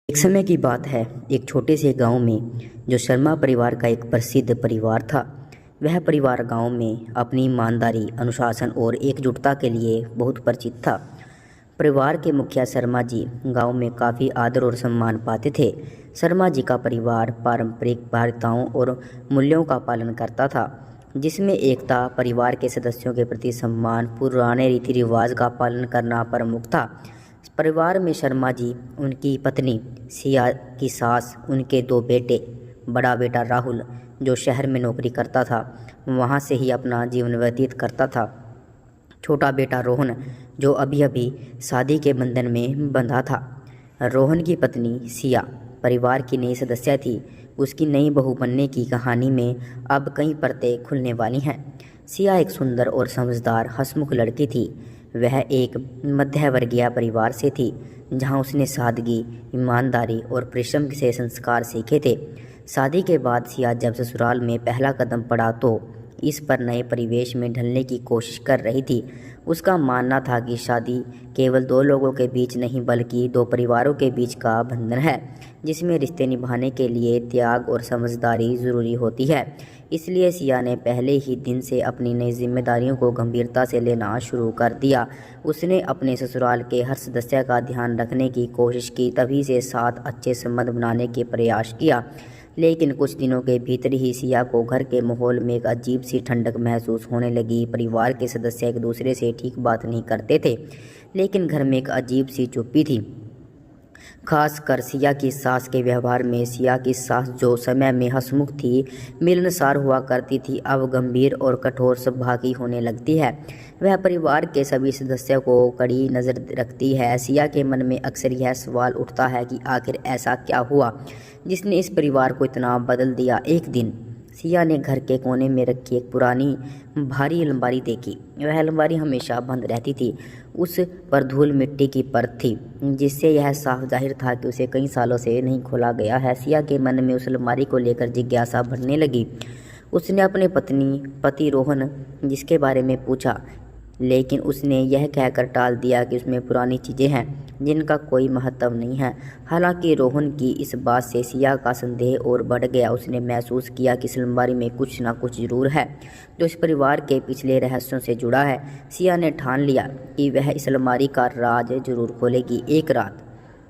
एक समय की बात है। एक छोटे से गांव में जो शर्मा परिवार का एक प्रसिद्ध परिवार था। वह परिवार गांव में अपनी ईमानदारी, अनुशासन और एकजुटता के लिए बहुत परिचित था। परिवार के मुखिया शर्मा जी गांव में काफ़ी आदर और सम्मान पाते थे। शर्मा जी का परिवार पारंपरिक बाध्यताओं और मूल्यों का पालन करता था, जिसमें एकता, परिवार के सदस्यों के प्रति सम्मान, पुराने रीति रिवाज का पालन करना प्रमुख था। परिवार में शर्मा जी, उनकी पत्नी सिया की सास, उनके दो बेटे, बड़ा बेटा राहुल जो शहर में नौकरी करता था, वहाँ से ही अपना जीवन व्यतीत करता था। छोटा बेटा रोहन जो अभी अभी शादी के बंधन में बंधा था। रोहन की पत्नी सिया परिवार की नई सदस्य थी। उसकी नई बहू बनने की कहानी में अब कई परतें खुलने वाली हैं। सिया एक सुंदर और समझदार, हंसमुख लड़की थी। वह एक मध्यवर्गीय परिवार से थी, जहां उसने सादगी, ईमानदारी और परिश्रम से संस्कार सीखे थे। शादी के बाद सिया जब ससुराल में पहला कदम पड़ा तो इस पर नए परिवेश में ढलने की कोशिश कर रही थी। उसका मानना था कि शादी केवल दो लोगों के बीच नहीं बल्कि दो परिवारों के बीच का बंधन है, जिसमें रिश्ते निभाने के लिए त्याग और समझदारी ज़रूरी होती है। इसलिए सिया ने पहले ही दिन से अपनी नई जिम्मेदारियों को गंभीरता से लेना शुरू कर दिया। उसने अपने ससुराल के हर सदस्य का ध्यान रखने की कोशिश की, तभी से साथ अच्छे संबंध बनाने के प्रयास किया। लेकिन कुछ दिनों के भीतर ही सिया को घर के माहौल में एक अजीब सी ठंडक महसूस होने लगी। परिवार के सदस्य एक दूसरे से ठीक बात नहीं करते थे, लेकिन घर में एक अजीब सी चुप्पी थी, खासकर सिया की सास के व्यवहार में। सिया की सास जो समय में हंसमुख थी, मिलनसार हुआ करती थी, अब गंभीर और कठोर स्वभाव की होने लगती है। वह परिवार के सभी सदस्यों को कड़ी नज़र रखती है। सिया के मन में अक्सर यह सवाल उठता है कि आखिर ऐसा क्या हुआ जिसने इस परिवार को इतना बदल दिया। एक दिन सिया ने घर के कोने में रखी एक पुरानी भारी अलमारी देखी। वह अलमारी हमेशा बंद रहती थी। उस पर धूल मिट्टी की परत थी, जिससे यह साफ जाहिर था कि उसे कई सालों से नहीं खोला गया है। सिया के मन में उस अलमारी को लेकर जिज्ञासा बढ़ने लगी। उसने अपने पति रोहन जिसके बारे में पूछा, लेकिन उसने यह कहकर टाल दिया कि उसमें पुरानी चीज़ें हैं जिनका कोई महत्व नहीं है। हालांकि रोहन की इस बात से सिया का संदेह और बढ़ गया। उसने महसूस किया कि इस अलमारी में कुछ ना कुछ जरूर है जो इस परिवार के पिछले रहस्यों से जुड़ा है। सिया ने ठान लिया कि वह इस अलमारी का राज जरूर खोलेगी। एक रात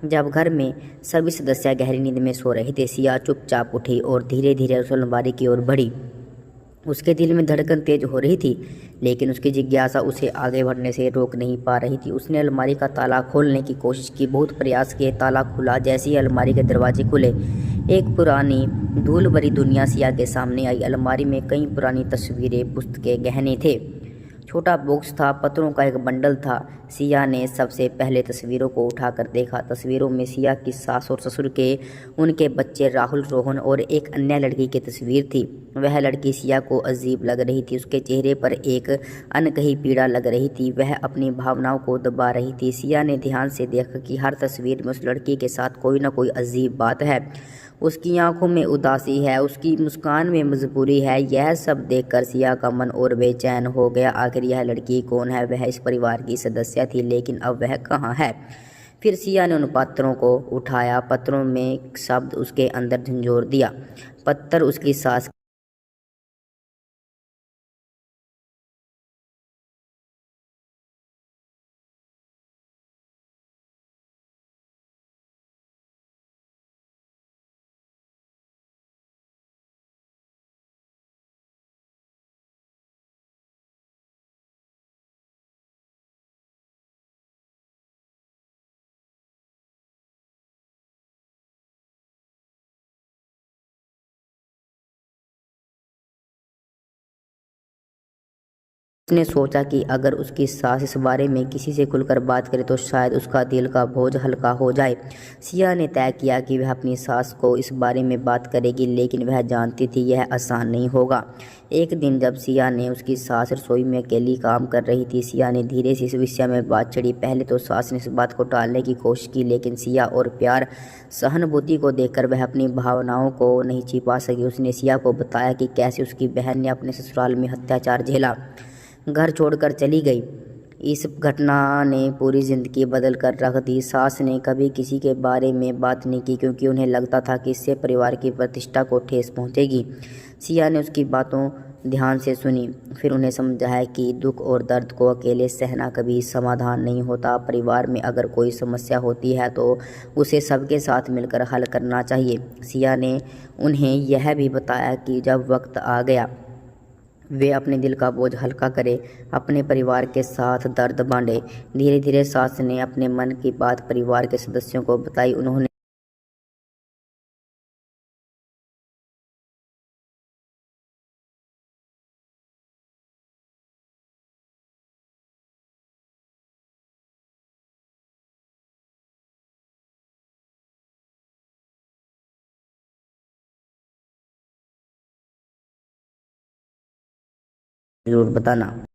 जब घर में सभी सदस्य गहरी नींद में सो रहे थे, सिया चुपचाप उठी और धीरे धीरे उस अलमारी की ओर बढ़ी। उसके दिल में धड़कन तेज हो रही थी, लेकिन उसकी जिज्ञासा उसे आगे बढ़ने से रोक नहीं पा रही थी। उसने अलमारी का ताला खोलने की कोशिश की, बहुत प्रयास किए, ताला खुला। जैसे ही अलमारी के दरवाजे खुले, एक पुरानी धूल भरी दुनिया सिया के सामने आई। अलमारी में कई पुरानी तस्वीरें, पुस्तकें, गहने थे। छोटा बॉक्स था, पत्रों का एक बंडल था। सिया ने सबसे पहले तस्वीरों को उठाकर देखा। तस्वीरों में सिया की सास और ससुर के, उनके बच्चे राहुल, रोहन और एक अन्य लड़की की तस्वीर थी। वह लड़की सिया को अजीब लग रही थी। उसके चेहरे पर एक अनकही पीड़ा लग रही थी। वह अपनी भावनाओं को दबा रही थी। सिया ने ध्यान से देखा कि हर तस्वीर में उस लड़की के साथ कोई ना कोई अजीब बात है। उसकी आंखों में उदासी है, उसकी मुस्कान में मजबूरी है। यह सब देखकर सिया का मन और बेचैन हो गया। आखिर यह लड़की कौन है? वह इस परिवार की सदस्य थी, लेकिन अब वह कहाँ है? फिर सिया ने उन पत्रों को उठाया। पत्रों में शब्द उसके अंदर झंझोर दिया। पत्थर उसकी सास उसने सोचा कि अगर उसकी सास इस बारे में किसी से खुलकर बात करे तो शायद उसका दिल का बोझ हल्का हो जाए। सिया ने तय किया कि वह अपनी सास को इस बारे में बात करेगी, लेकिन वह जानती थी यह आसान नहीं होगा। एक दिन जब सिया ने उसकी सास रसोई में अकेली काम कर रही थी, सिया ने धीरे से इस विषय में बात छेड़ी। पहले तो सास ने इस बात को टालने की कोशिश की, लेकिन सिया और प्यार, सहानुभूति को देखकर वह अपनी भावनाओं को नहीं छिपा सकी। उसने सिया को बताया कि कैसे उसकी बहन ने अपने ससुराल में अत्याचार झेला, घर छोड़कर चली गई, इस घटना ने पूरी ज़िंदगी बदल कर रख दी। सास ने कभी किसी के बारे में बात नहीं की क्योंकि उन्हें लगता था कि इससे परिवार की प्रतिष्ठा को ठेस पहुंचेगी। सिया ने उसकी बातों ध्यान से सुनी, फिर उन्हें समझाया कि दुख और दर्द को अकेले सहना कभी समाधान नहीं होता। परिवार में अगर कोई समस्या होती है तो उसे सबके साथ मिलकर हल करना चाहिए। सिया ने उन्हें यह भी बताया कि जब वक्त आ गया वे अपने दिल का बोझ हल्का करें, अपने परिवार के साथ दर्द बांटे। धीरे धीरे सास ने अपने मन की बात परिवार के सदस्यों को बताई। उन्होंने जरूर बताना।